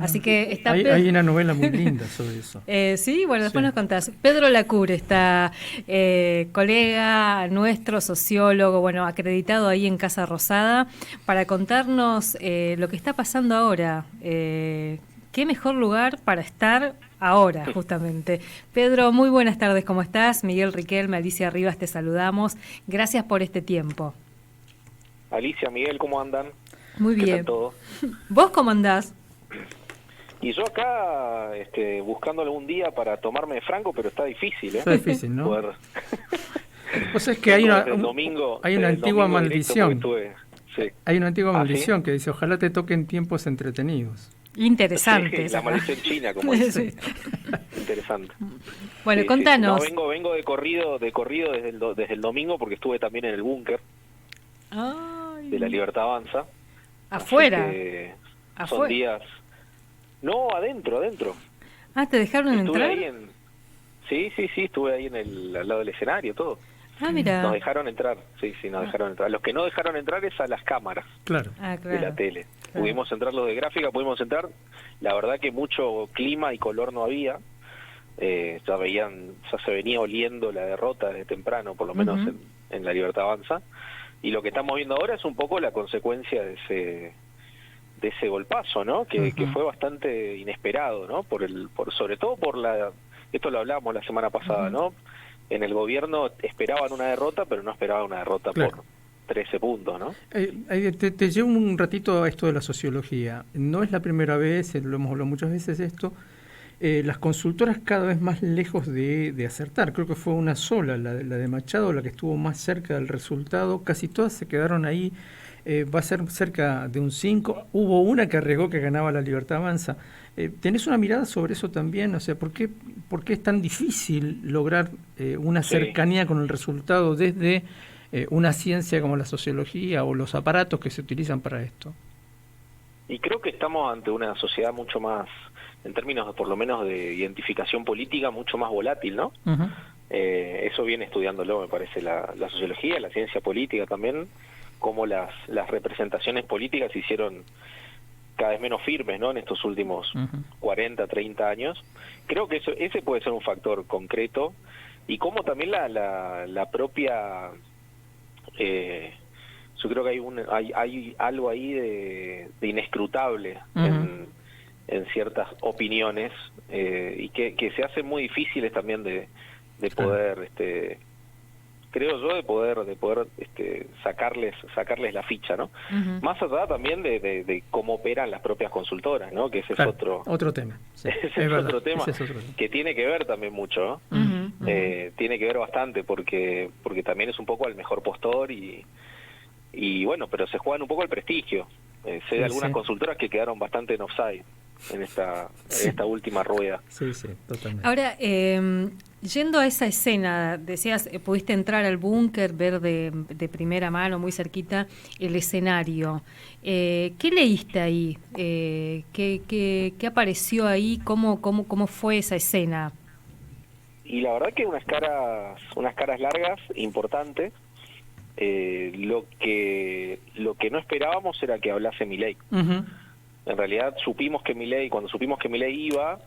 Así que está hay una novela muy linda sobre eso. Sí, bueno, después nos contás. Pedro Lacur está colega nuestro, sociólogo, bueno, acreditado ahí en Casa Rosada, para contarnos lo que está pasando ahora. ¿Qué mejor lugar para estar ahora, justamente? Pedro, muy buenas tardes, ¿cómo estás? Miguel Riquelme, Alicia Rivas, te saludamos. Gracias por este tiempo. Alicia, Miguel, ¿cómo andan? Muy bien. ¿Qué tal todo? ¿Vos cómo andás? Y yo acá buscando algún día para tomarme de Franco, pero está difícil, ¿eh? Está difícil, ¿no? Poder... O sea, es que hay una antigua maldición. Sí. Hay una antigua maldición que dice, ojalá te toquen tiempos entretenidos. Interesante. Sí, la maldición china, como dice. Sí. Interesante. Bueno, sí, contanos. Sí. No, vengo de corrido desde el domingo, porque estuve también en el búnker de la Libertad Avanza. ¿Afuera? Son días... No, adentro. Ah, ¿te dejaron entrar? Ahí Sí, estuve ahí al lado del escenario, todo. Ah, mira. Nos dejaron entrar, sí, nos dejaron entrar. Los que no dejaron entrar es a las cámaras de la tele. Claro. Pudimos entrar los de gráfica, pudimos entrar. La verdad que mucho clima y color no había. Ya se venía oliendo la derrota desde temprano, por lo menos en la Libertad Avanza. Y lo que estamos viendo ahora es un poco la consecuencia de ese golpazo, ¿no? Que fue bastante inesperado, ¿no? Sobre todo por esto lo hablábamos la semana pasada, ¿no? En el gobierno esperaban una derrota, pero no esperaban una derrota por 13 puntos, ¿no? Te llevo un ratito a esto de la sociología. No es la primera vez, lo hemos hablado muchas veces esto. Las consultoras cada vez más lejos de acertar. Creo que fue una sola, la de Machado, la que estuvo más cerca del resultado. Casi todas se quedaron ahí. Va a ser cerca de un 5. Hubo una que arriesgó que ganaba la Libertad Avanza. ¿Tenés una mirada sobre eso también? O sea, ¿por qué es tan difícil lograr una cercanía con el resultado desde una ciencia como la sociología o los aparatos que se utilizan para esto? Y creo que estamos ante una sociedad mucho más, en términos por lo menos de identificación política, mucho más volátil, ¿no? Eso viene estudiándolo, me parece, la sociología, la ciencia política también, cómo las representaciones políticas se hicieron cada vez menos firmes, ¿no? En estos últimos 40, 30 años. Creo que ese puede ser un factor concreto, y cómo también la propia... yo creo que hay algo ahí de inescrutable en ciertas opiniones, y que se hacen muy difíciles también de poder... creo yo, de poder sacarles la ficha, ¿no? Más allá también de cómo operan las propias consultoras, ¿no? Que ese es otro tema. Sí, ese es otro tema que tiene que ver también mucho, ¿no? Tiene que ver bastante porque también es un poco al mejor postor y bueno, pero se juegan un poco el prestigio. Sé de algunas consultoras que quedaron bastante en offside en esta última rueda. Sí, totalmente. Ahora, yendo a esa escena, decías, pudiste entrar al búnker, ver de primera mano, muy cerquita, el escenario. ¿Qué leíste ahí? ¿Qué apareció ahí? ¿Cómo fue esa escena? Y la verdad que unas caras largas, importantes. Lo que no esperábamos era que hablase Milei. En realidad cuando supimos que Milei iba,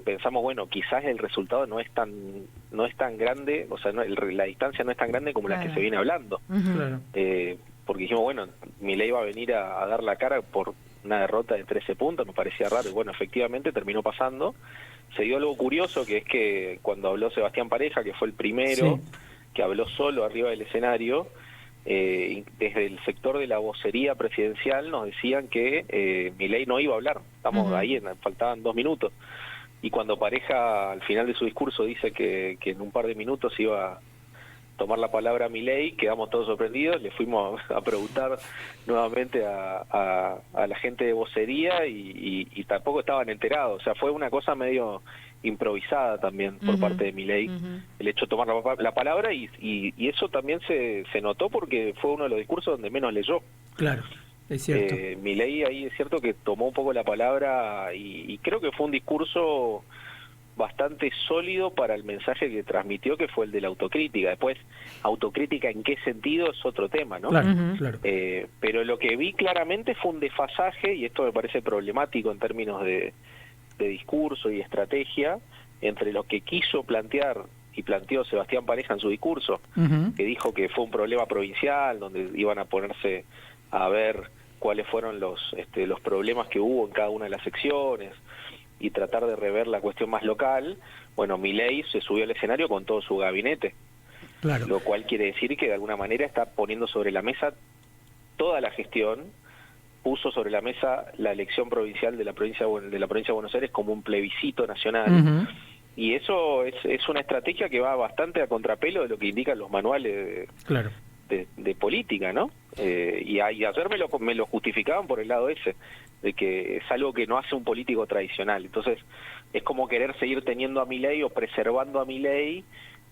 pensamos, bueno, quizás el resultado no es tan grande, o sea, la distancia no es tan grande como la que se viene hablando. Porque dijimos, bueno, Milei va a venir a dar la cara por una derrota de 13 puntos, me parecía raro, y bueno, efectivamente terminó pasando. Se dio algo curioso, que es que cuando habló Sebastián Pareja, que fue el primero que habló solo arriba del escenario, desde el sector de la vocería presidencial nos decían que Milei no iba a hablar. Estamos ahí, faltaban 2 minutos. Y cuando Pareja al final de su discurso dice que en un par de minutos iba a tomar la palabra Milei, quedamos todos sorprendidos, le fuimos a preguntar nuevamente a la gente de vocería y tampoco estaban enterados. O sea, fue una cosa medio improvisada también por parte de Milei, el hecho de tomar la palabra, y eso también se notó porque fue uno de los discursos donde menos leyó. Claro, es cierto. Milei ahí es cierto que tomó un poco la palabra y creo que fue un discurso bastante sólido para el mensaje que transmitió, que fue el de la autocrítica. Después, autocrítica en qué sentido es otro tema, ¿no? Claro, claro. Pero lo que vi claramente fue un desfasaje, y esto me parece problemático en términos de discurso y estrategia, entre lo que quiso plantear y planteó Sebastián Pareja en su discurso, que dijo que fue un problema provincial, donde iban a ponerse a ver cuáles fueron los problemas que hubo en cada una de las secciones y tratar de rever la cuestión más local. Bueno, Milei se subió al escenario con todo su gabinete, claro. Lo cual quiere decir que de alguna manera está poniendo sobre la mesa toda la gestión, puso sobre la mesa la elección provincial de la provincia de Buenos Aires como un plebiscito nacional. Y eso es una estrategia que va bastante a contrapelo de lo que indican los manuales de política, ¿no? Y ayer me lo justificaban por el lado ese, de que es algo que no hace un político tradicional. Entonces, es como querer seguir teniendo a Milei o preservando a Milei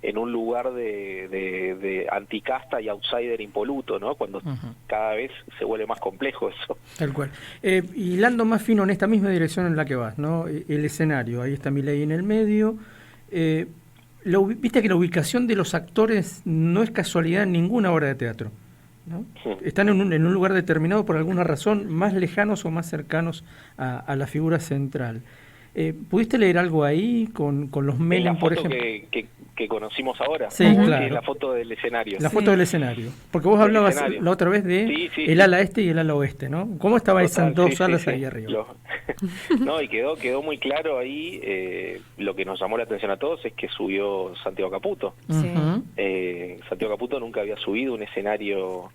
en un lugar de anticasta y outsider impoluto, ¿no? Cuando cada vez se vuelve más complejo eso. Tal cual. Hilando más fino en esta misma dirección en la que vas, ¿no? El escenario, ahí está Milei en el medio. Viste que la ubicación de los actores no es casualidad en ninguna obra de teatro, ¿no? Están en un lugar determinado por alguna razón, más lejanos o más cercanos a la figura central. ¿Pudiste leer algo ahí con los Menem, por ejemplo? Que conocimos ahora. Sí, claro. Sí, la foto del escenario. La foto del escenario. Porque vos hablabas la otra vez de el ala este y el ala oeste, ¿no? ¿Cómo estaban esas dos alas ahí arriba? No, y quedó muy claro ahí, lo que nos llamó la atención a todos es que subió Santiago Caputo. Santiago Caputo nunca había subido un escenario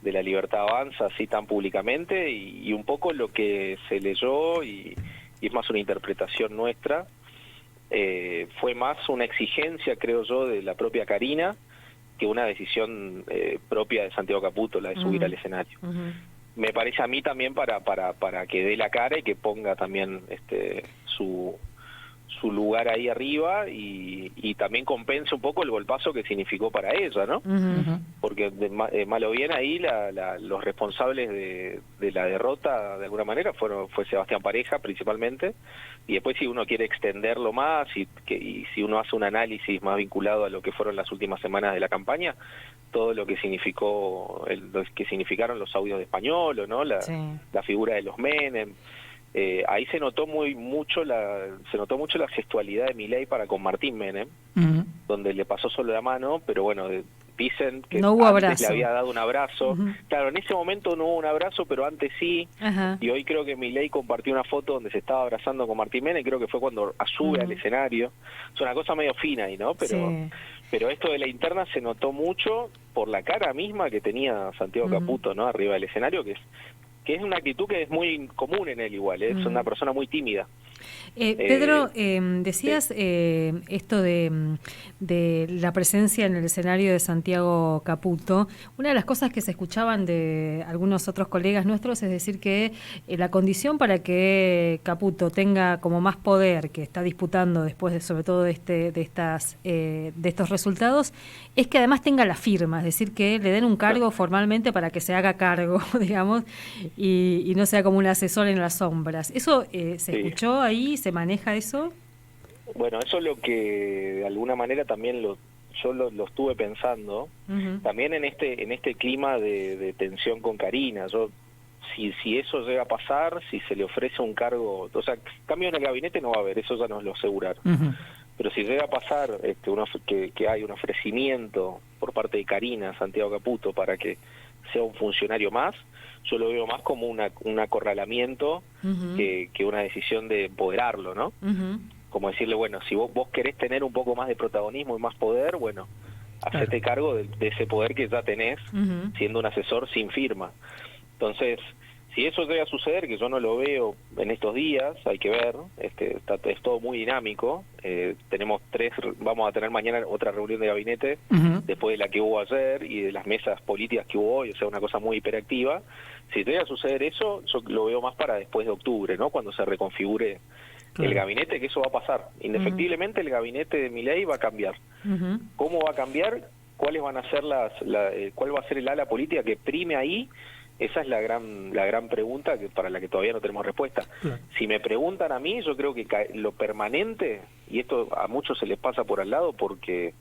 de La Libertad Avanza así tan públicamente, y un poco lo que se leyó, y es más una interpretación nuestra, fue más una exigencia, creo yo, de la propia Karina que una decisión propia de Santiago Caputo, la de subir al escenario. Me parece a mí también para que dé la cara y que ponga también su lugar ahí arriba, y también compense un poco el golpazo que significó para ella, ¿no? Porque de mal o bien ahí los responsables de la derrota de alguna manera fue Sebastián Pareja principalmente, y después si uno quiere extenderlo más y si uno hace un análisis más vinculado a lo que fueron las últimas semanas de la campaña, todo lo que significaron los audios de Españolo, ¿no? La figura de los Menem. Ahí se notó mucho la gestualidad de Milei para con Martín Menem, donde le pasó solo la mano, pero bueno, dicen que no hubo antes abrazo. le había dado un abrazo. Claro, en ese momento no hubo un abrazo, pero antes sí. Y hoy creo que Milei compartió una foto donde se estaba abrazando con Martín Menem, creo que fue cuando sube al escenario. Es una cosa medio fina ahí, ¿no? Pero esto de la interna se notó mucho por la cara misma que tenía Santiago Caputo, ¿no? Arriba del escenario, que es una actitud que es muy común en él igual, es una persona muy tímida. Pedro, decías esto de la presencia en el escenario de Santiago Caputo. Una de las cosas que se escuchaban de algunos otros colegas nuestros es decir que la condición para que Caputo tenga como más poder, que está disputando después sobre todo de estos resultados, es que además tenga la firma, es decir, que le den un cargo formalmente para que se haga cargo, digamos, y no sea como un asesor en las sombras. ¿Eso se escuchó ahí? ¿Se maneja eso? Bueno, eso es lo que de alguna manera también yo lo estuve pensando, también en este clima de tensión con Karina. Si eso llega a pasar, si se le ofrece un cargo, o sea, cambio en el gabinete no va a haber, eso ya nos lo aseguraron. Pero si llega a pasar que hay un ofrecimiento por parte de Karina a Santiago Caputo para que sea un funcionario más, yo lo veo más como un acorralamiento que una decisión de empoderarlo, ¿no? Como decirle, bueno, si vos querés tener un poco más de protagonismo y más poder, bueno, hacete cargo de ese poder que ya tenés siendo un asesor sin firma. Entonces, si eso llega a suceder, que yo no lo veo en estos días, hay que ver, es todo muy dinámico. Vamos a tener mañana otra reunión de gabinete, después de la que hubo ayer y de las mesas políticas que hubo hoy, o sea, una cosa muy hiperactiva. Si llega a suceder eso, yo lo veo más para después de octubre, ¿no? Cuando se reconfigure el gabinete, que eso va a pasar. Indefectiblemente el gabinete de Milei va a cambiar. ¿Cómo va a cambiar? ¿Cuáles van a ser cuál va a ser el ala política que prime ahí? Esa es la gran pregunta para la que todavía no tenemos respuesta. Si me preguntan a mí, yo creo que lo permanente y esto a muchos se les pasa por al lado porque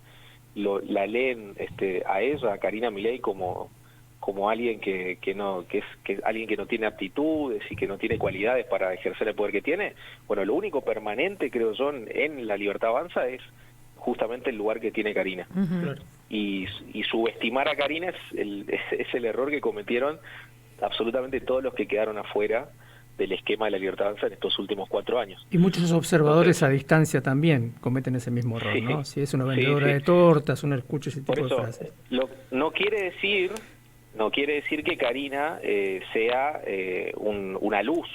la leen a ella, a Karina Milei, como alguien que alguien que no tiene aptitudes y que no tiene cualidades para ejercer el poder que tiene. Bueno, lo único permanente, creo yo, en La Libertad Avanza es justamente el lugar que tiene Karina. Claro. Y subestimar a Karina es el error que cometieron absolutamente todos los que quedaron afuera del esquema de La Libertad Avanza en estos últimos 4 años. Y muchos observadores a distancia también cometen ese mismo error, ¿no? Si es una vendedora de tortas, uno escucha ese tipo de frases. No quiere decir que Karina sea una luz,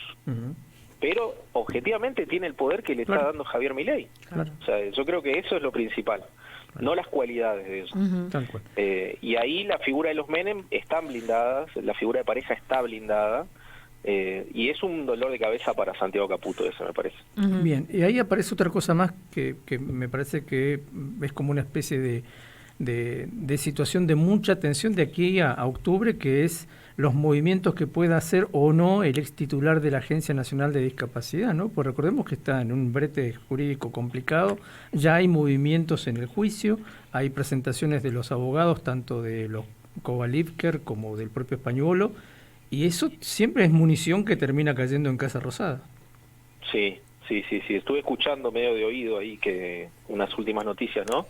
pero objetivamente tiene el poder que le está dando Javier Milei. Claro. O sea, yo creo que eso es lo principal, no las cualidades de eso. Tal cual. Y ahí la figura de los Menem están blindadas, la figura de pareja está blindada, y es un dolor de cabeza para Santiago Caputo, eso me parece. Bien, y ahí aparece otra cosa más que me parece que es como una especie de situación de mucha tensión de aquí a octubre, que es los movimientos que pueda hacer o no el ex titular de la Agencia Nacional de Discapacidad, ¿no? Pues recordemos que está en un brete jurídico complicado, ya hay movimientos en el juicio, hay presentaciones de los abogados, tanto de los Kovalivker como del propio Españolo, y eso siempre es munición que termina cayendo en Casa Rosada. Sí, estuve escuchando medio de oído ahí que unas últimas noticias, ¿no?,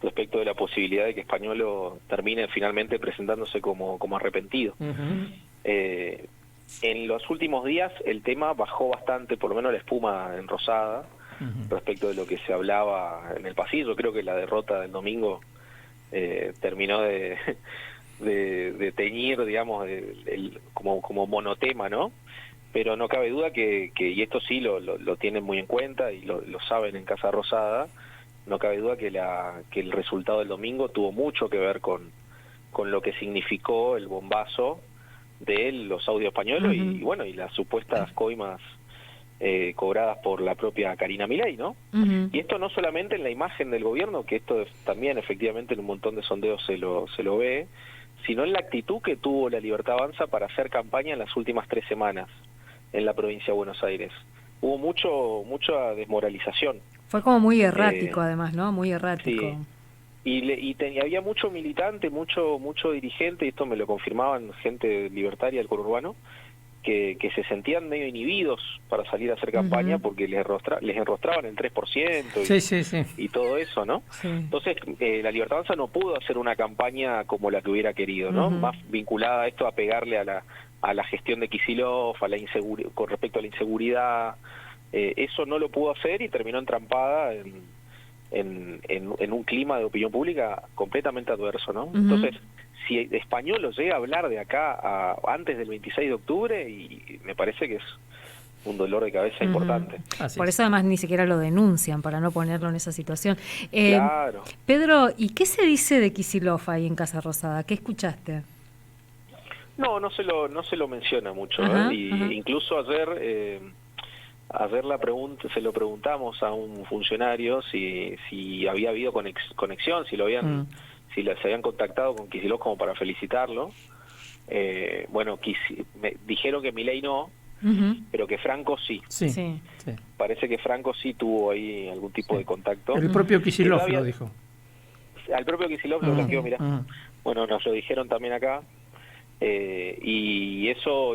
respecto de la posibilidad de que Españolo termine finalmente presentándose como arrepentido. En los últimos días el tema bajó bastante, por lo menos la espuma en Rosada, respecto de lo que se hablaba en el pasillo. Creo que la derrota del domingo terminó de teñir, digamos, como monotema, ¿no? Pero no cabe duda que y esto sí lo tienen muy en cuenta y lo saben en Casa Rosada, no cabe duda que el resultado del domingo tuvo mucho que ver con lo que significó el bombazo de los audios españoles y bueno, y las supuestas coimas cobradas por la propia Karina Milei, ¿no? Y esto no solamente en la imagen del gobierno, que esto también efectivamente en un montón de sondeos se lo ve, sino en la actitud que tuvo La Libertad Avanza para hacer campaña en las últimas 3 semanas en la provincia de Buenos Aires. Hubo mucha desmoralización. Fue como muy errático, además, ¿no? Muy errático. Sí. Y había mucho militante, mucho dirigente, y esto me lo confirmaban gente libertaria del conurbano, que se sentían medio inhibidos para salir a hacer campaña porque les enrostraban el 3% y todo eso, ¿no? Sí. Entonces, La Libertad Avanza no pudo hacer una campaña como la que hubiera querido, ¿no? Más vinculada a esto, a pegarle a la gestión de Kicillof, con respecto a la inseguridad. Eso no lo pudo hacer y terminó entrampada en un clima de opinión pública completamente adverso, ¿no? Entonces, si Españolo llega a hablar de acá antes del 26 de octubre, y me parece que es un dolor de cabeza importante. Por eso además ni siquiera lo denuncian, para no ponerlo en esa situación. Claro. Pedro, ¿y qué se dice de Kicillof ahí en Casa Rosada? ¿Qué escuchaste? No se lo menciona mucho. Incluso ayer se lo preguntamos a un funcionario si había habido conexión, si se habían contactado con Kicillof como para felicitarlo. Bueno, dijeron que Milei no, pero que Franco sí. Sí. Parece que Franco sí tuvo ahí algún tipo de contacto. El propio Kicillof lo dijo. Al propio Kicillof lo bloqueó, mirá. Bueno, nos lo dijeron también acá. Y eso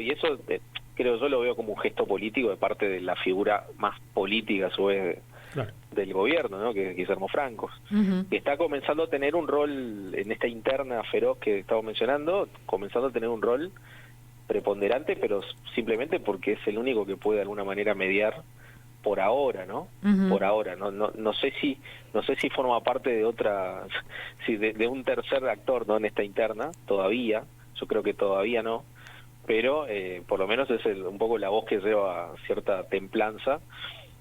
creo yo lo veo como un gesto político de parte de la figura más política a su vez del gobierno, ¿no? Que es Guillermo Franco, que está comenzando a tener un rol en esta interna feroz que estamos mencionando, comenzando a tener un rol preponderante, pero simplemente porque es el único que puede de alguna manera mediar por ahora, ¿no? Por ahora, no sé si forma parte de otra, de un tercer actor, ¿no? En esta interna todavía, yo creo que todavía no, pero por lo menos es un poco la voz que lleva cierta templanza.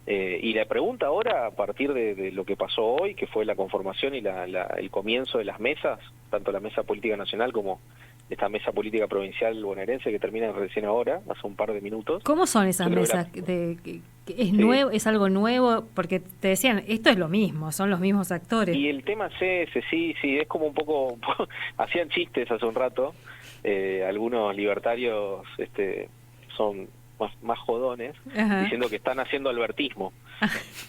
Y la pregunta ahora, a partir de lo que pasó hoy, que fue la conformación y el comienzo de las mesas, tanto la mesa política nacional como esta mesa política provincial bonaerense que termina recién ahora, hace un par de minutos. ¿Cómo son esas mesas? ¿Es nuevo? ¿Es algo nuevo? Porque te decían, esto es lo mismo, son los mismos actores. Y el tema es ese, sí, es como un poco hacían chistes hace un rato, algunos libertarios son más jodones, Ajá. diciendo que están haciendo albertismo.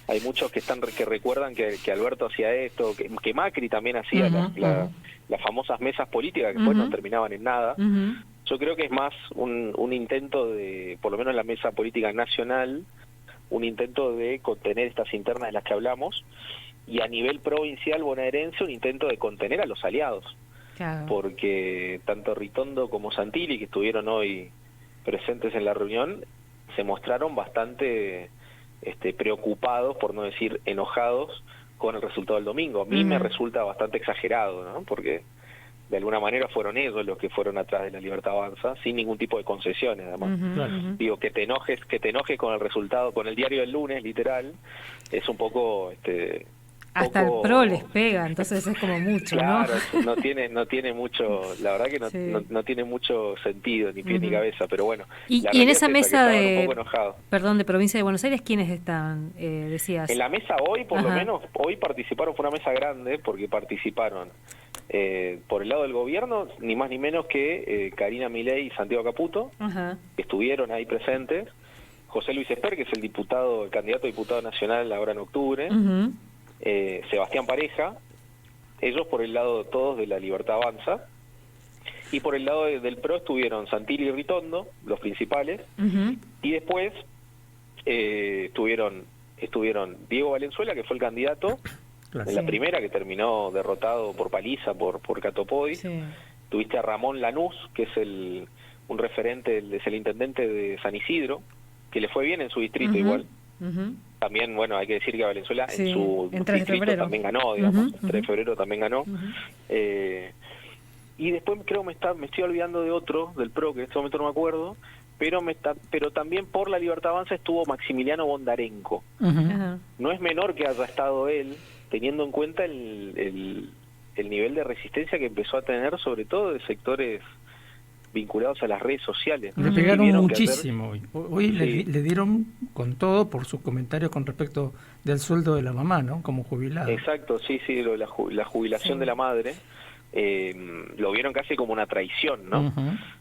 Hay muchos que recuerdan que Alberto hacía esto, que Macri también hacía las famosas mesas políticas que después no terminaban en nada. Yo creo que es más un intento de, por lo menos en la mesa política nacional, un intento de contener estas internas de las que hablamos, y a nivel provincial bonaerense un intento de contener a los aliados. Claro. Porque tanto Ritondo como Santilli, que estuvieron hoy presentes en la reunión, se mostraron bastante preocupados, por no decir enojados, con el resultado del domingo. A mí me resulta bastante exagerado, ¿no? Porque de alguna manera fueron ellos los que fueron atrás de la Libertad Avanza, sin ningún tipo de concesiones, además. Digo, que te enojes con el resultado, con el diario del lunes, literal, es un poco... Hasta el PRO les pega, entonces es como mucho, claro, ¿no? no tiene mucho, la verdad que no tiene mucho sentido, ni pie ni cabeza, pero bueno. Y en esa mesa de provincia de Buenos Aires, ¿quiénes están, decías? En la mesa hoy, por lo menos, hoy participaron, fue una mesa grande, porque participaron por el lado del gobierno, ni más ni menos que Karina Milei y Santiago Caputo, que estuvieron ahí presentes, José Luis Esper, que es el candidato a diputado nacional ahora en octubre, Sebastián Pareja, ellos por el lado todos de la Libertad Avanza, y por el lado del PRO estuvieron Santilli y Ritondo, los principales, y después estuvieron Diego Valenzuela, que fue el candidato en la primera, que terminó derrotado por paliza por Catopodi. Tuviste a Ramón Lanús, que es un referente, es el intendente de San Isidro, que le fue bien en su distrito igual. También, bueno, hay que decir que Valenzuela en su distrito también ganó, digamos, el 3 de febrero también ganó. Y después creo me estoy olvidando de otro, del PRO, que en este momento no me acuerdo, pero también por la Libertad Avanza estuvo Maximiliano Bondarenko. No es menor que haya estado él, teniendo en cuenta el nivel de resistencia que empezó a tener, sobre todo de sectores vinculados a las redes sociales. Le pegaron muchísimo hoy le dieron con todo por sus comentarios con respecto del sueldo de la mamá, ¿no? Como jubilada. Exacto, la jubilación de la madre, lo vieron casi como una traición, ¿no?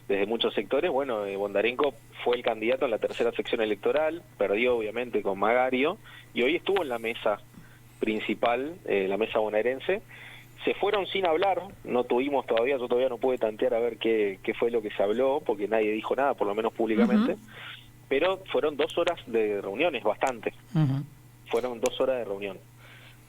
Desde muchos sectores. Bueno, Bondarenko fue el candidato en la tercera sección electoral, perdió obviamente con Magario, y hoy estuvo en la mesa principal, la mesa bonaerense. Se fueron sin hablar, yo todavía no pude tantear a ver qué fue lo que se habló, porque nadie dijo nada, por lo menos públicamente, pero fueron 2 horas de reuniones, bastante. Fueron 2 horas de reunión,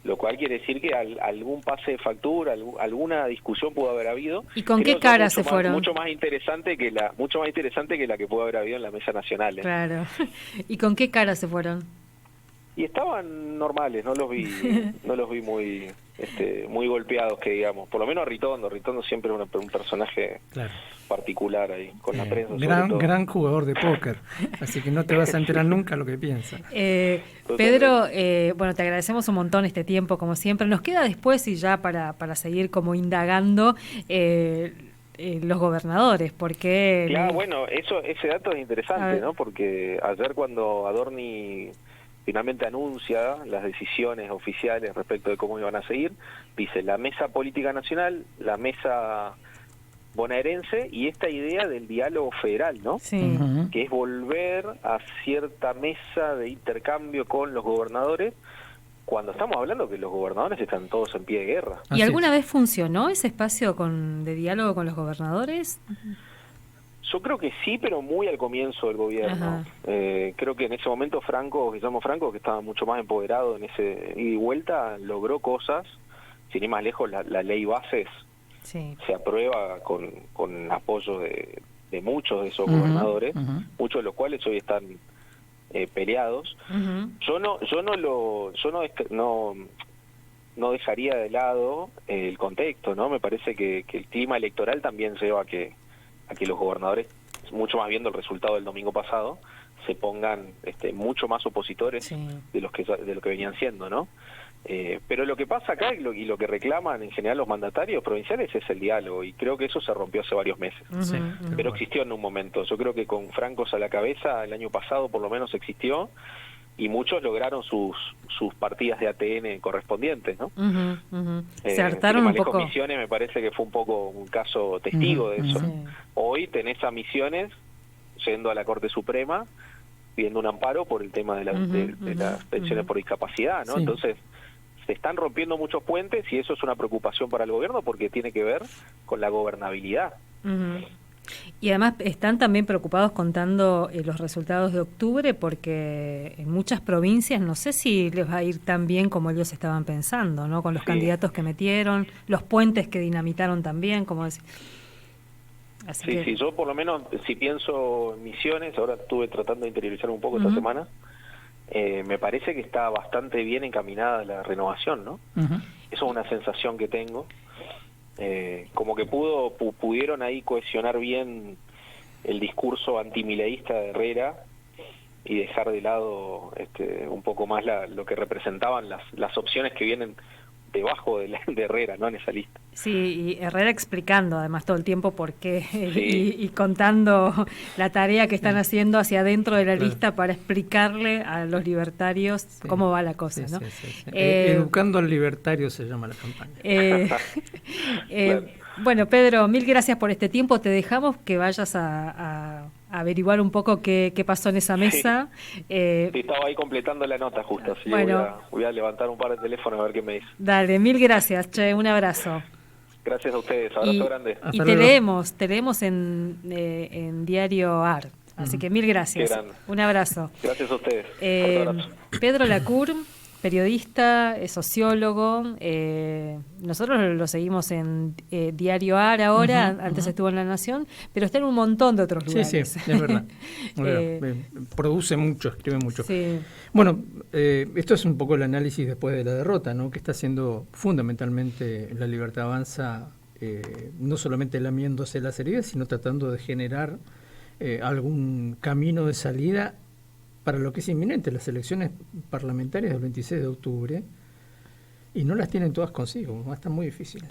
lo cual quiere decir que algún pase de factura, alguna discusión pudo haber habido. ¿Y con qué cara se fueron? Mucho más interesante que la que pudo haber habido en la mesa nacional. Claro. ¿Y con qué cara se fueron? Y estaban normales, no los vi muy golpeados, que digamos. Por lo menos Ritondo siempre es un personaje particular ahí, con la prensa. Gran jugador de póker, así que no te vas a enterar nunca lo que piensa. Pedro, bueno, te agradecemos un montón este tiempo, como siempre. Nos queda después, y ya para seguir como indagando, los gobernadores, porque... Claro, bueno, ese dato es interesante, ¿no? Porque ayer cuando Adorni finalmente anuncia las decisiones oficiales respecto de cómo iban a seguir, dice la mesa política nacional, la mesa bonaerense y esta idea del diálogo federal, ¿no? Que es volver a cierta mesa de intercambio con los gobernadores, cuando estamos hablando que los gobernadores están todos en pie de guerra. ¿Y alguna vez funcionó ese espacio de diálogo con los gobernadores? Yo creo que sí, pero muy al comienzo del gobierno. Creo que en ese momento Guillermo Franco, que estaba mucho más empoderado en ese ida y vuelta, logró cosas. Sin ir más lejos, la ley bases se aprueba con apoyo de muchos de esos gobernadores, muchos de los cuales hoy están peleados. Yo no dejaría de lado el contexto, ¿no? Me parece que el clima electoral también lleva a que los gobernadores, mucho más viendo el resultado del domingo pasado, se pongan mucho más opositores de lo que venían siendo, ¿no? Pero lo que pasa acá y lo que reclaman en general los mandatarios provinciales es el diálogo, y creo que eso se rompió hace varios meses. Pero existió en un momento. Yo creo que con Francos a la cabeza, el año pasado por lo menos existió, y muchos lograron sus partidas de ATN correspondientes, ¿no? Se hartaron un poco. Misiones me parece que fue un poco un caso testigo de eso. Hoy tenés a Misiones yendo a la Corte Suprema pidiendo un amparo por el tema de, de las pensiones por discapacidad, ¿no? Sí. Entonces, se están rompiendo muchos puentes y eso es una preocupación para el gobierno porque tiene que ver con la gobernabilidad. Y además están también preocupados contando los resultados de octubre porque en muchas provincias no sé si les va a ir tan bien como ellos estaban pensando, ¿no? Con los candidatos que metieron, los puentes que dinamitaron también, como decir. Así que... Sí, yo por lo menos, si pienso en Misiones, ahora estuve tratando de interiorizar un poco esta semana, me parece que está bastante bien encaminada la renovación, ¿no? Eso es una sensación que tengo. Como que pudieron ahí cohesionar bien el discurso antimileísta de Herrera y dejar de lado un poco más lo que representaban las opciones que vienen debajo de Herrera, ¿no? En esa lista. Sí, y Herrera explicando además todo el tiempo por qué y contando la tarea que están haciendo hacia adentro de la lista para explicarle a los libertarios cómo va la cosa, ¿no? Educando al libertario se llama la campaña. Bueno, Pedro, mil gracias por este tiempo. Te dejamos que vayas a averiguar un poco qué pasó en esa mesa. Sí, estaba ahí completando la nota justo, así bueno, voy a levantar un par de teléfonos a ver qué me dice. Dale, mil gracias, Che, un abrazo. Gracias a ustedes, abrazo grande. Y te leemos en Diario AR, así que mil gracias. Un abrazo. Gracias a ustedes. Pedro Lacour, periodista, sociólogo, nosotros lo seguimos en Diario AR ahora, antes estuvo en La Nación, pero está en un montón de otros lugares. Sí, es verdad. Produce mucho, escribe mucho. Sí. Bueno, esto es un poco el análisis después de la derrota, ¿no? Que está haciendo fundamentalmente La Libertad Avanza, no solamente lamiéndose las heridas, sino tratando de generar algún camino de salida para lo que es inminente, las elecciones parlamentarias del 26 de octubre, y no las tienen todas consigo, va a estar muy difíciles.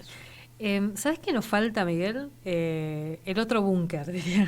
¿Sabes qué nos falta, Miguel? El otro búnker, diría.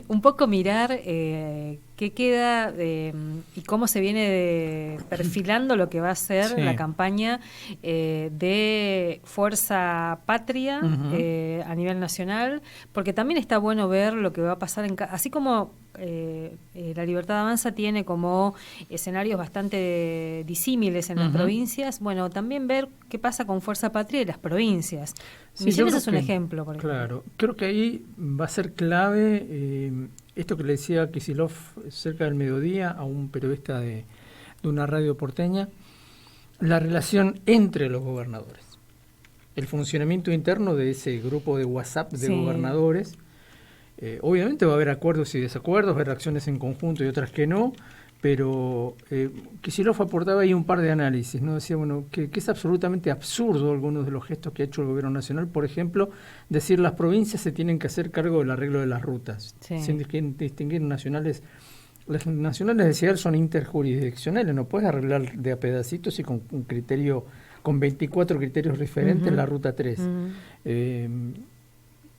Un poco mirar qué queda y cómo se viene perfilando lo que va a ser la campaña de Fuerza Patria a nivel nacional, porque también está bueno ver lo que va a pasar, así como La Libertad Avanza tiene como escenarios bastante disímiles en las provincias, bueno, también ver qué pasa con Fuerza Patria y las provincias. Sí, Misiones es un ejemplo, por ejemplo. Claro, creo que ahí va a ser clave esto que le decía Kicillof cerca del mediodía a un periodista de una radio porteña, la relación entre los gobernadores, el funcionamiento interno de ese grupo de WhatsApp de gobernadores. Obviamente va a haber acuerdos y desacuerdos, va a haber acciones en conjunto y otras que no, pero Kicillof aportaba ahí un par de análisis, ¿no? Decía, bueno, que es absolutamente absurdo algunos de los gestos que ha hecho el gobierno nacional, por ejemplo, decir las provincias se tienen que hacer cargo del arreglo de las rutas, sin distinguir nacionales. Las nacionales de Ciudad son interjurisdiccionales, no puedes arreglar de a pedacitos y con un criterio, con 24 criterios referentes la ruta 3.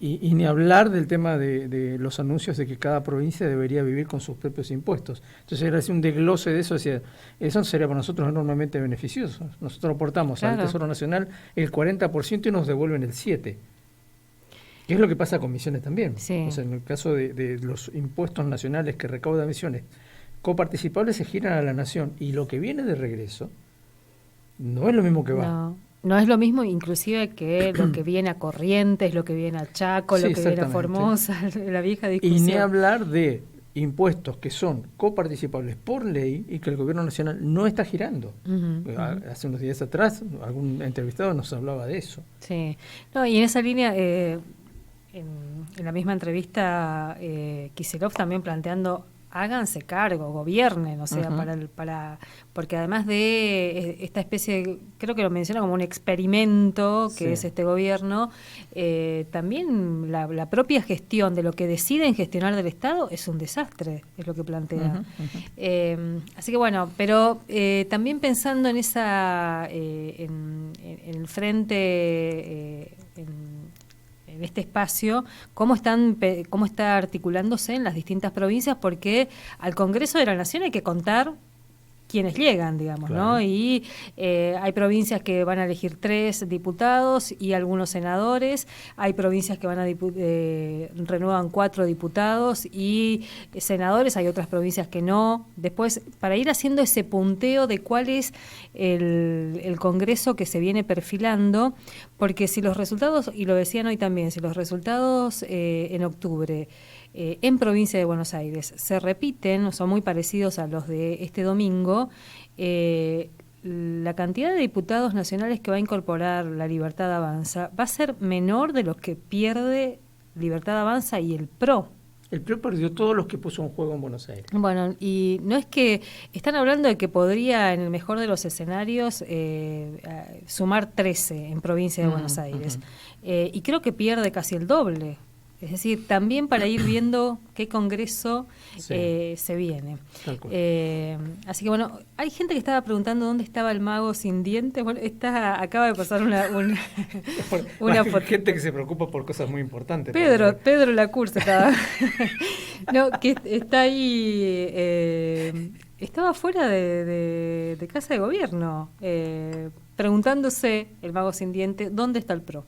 Y ni hablar del tema de los anuncios de que cada provincia debería vivir con sus propios impuestos. Entonces era así un desglose de eso, decía, eso sería para nosotros enormemente beneficioso. Nosotros aportamos al Tesoro Nacional el 40% y nos devuelven el 7%. ¿Qué es lo que pasa con Misiones también? Sí. O sea, en el caso de los impuestos nacionales que recauda Misiones, coparticipables se giran a la nación y lo que viene de regreso no es lo mismo que va. No es lo mismo inclusive que lo que viene a Corrientes, lo que viene a Chaco, lo que viene a Formosa, la vieja discusión. Y ni hablar de impuestos que son coparticipables por ley y que el gobierno nacional no está girando. Hace unos días atrás algún entrevistado nos hablaba de eso. Sí, no, y en esa línea, en la misma entrevista, Kicillof también planteando háganse cargo, gobiernen, o sea, porque además de esta especie, creo que lo menciona como un experimento que es este gobierno, también la propia gestión de lo que deciden gestionar del Estado es un desastre, es lo que plantea. Así que bueno, pero también pensando en esa, en el frente, en este espacio, cómo está articulándose en las distintas provincias, porque al Congreso de la Nación hay que contar quienes llegan, digamos, Claro. ¿no? Y hay provincias que van a elegir 3 diputados y algunos senadores, hay provincias que van a renuevan 4 diputados y senadores, hay otras provincias que no. Después, para ir haciendo ese punteo de cuál es el Congreso que se viene perfilando, porque si los resultados, y lo decían hoy también, si los resultados en octubre en provincia de Buenos Aires se repiten, son muy parecidos a los de este domingo, la cantidad de diputados nacionales que va a incorporar la Libertad Avanza va a ser menor de los que pierde Libertad Avanza y el PRO. El PRO perdió todos los que puso en juego en Buenos Aires. Bueno, y no es que están hablando de que podría, en el mejor de los escenarios, sumar 13 en provincia de Buenos Aires. Y creo que pierde casi el doble. Es decir, también para ir viendo qué congreso se viene. Así que bueno, hay gente que estaba preguntando dónde estaba el mago sin dientes. Bueno, acaba de pasar una foto. Gente que se preocupa por cosas muy importantes. Pedro Lacurce estaba. No, que está ahí. Estaba fuera de Casa de Gobierno, preguntándose el mago sin dientes dónde está el PRO.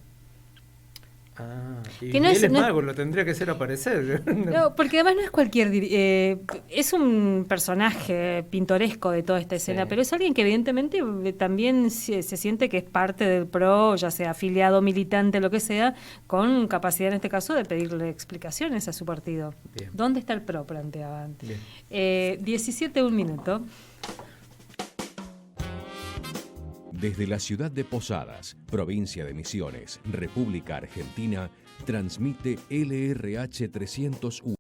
Y que no él es mago, lo tendría que hacer aparecer. No, porque además no es cualquier... es un personaje pintoresco de toda esta escena, pero es alguien que evidentemente también se siente que es parte del PRO, ya sea afiliado, militante, lo que sea, con capacidad en este caso de pedirle explicaciones a su partido. Bien. ¿Dónde está el PRO? Planteaban. 17, un minuto. Desde la ciudad de Posadas, provincia de Misiones, República Argentina, transmite LRH 301.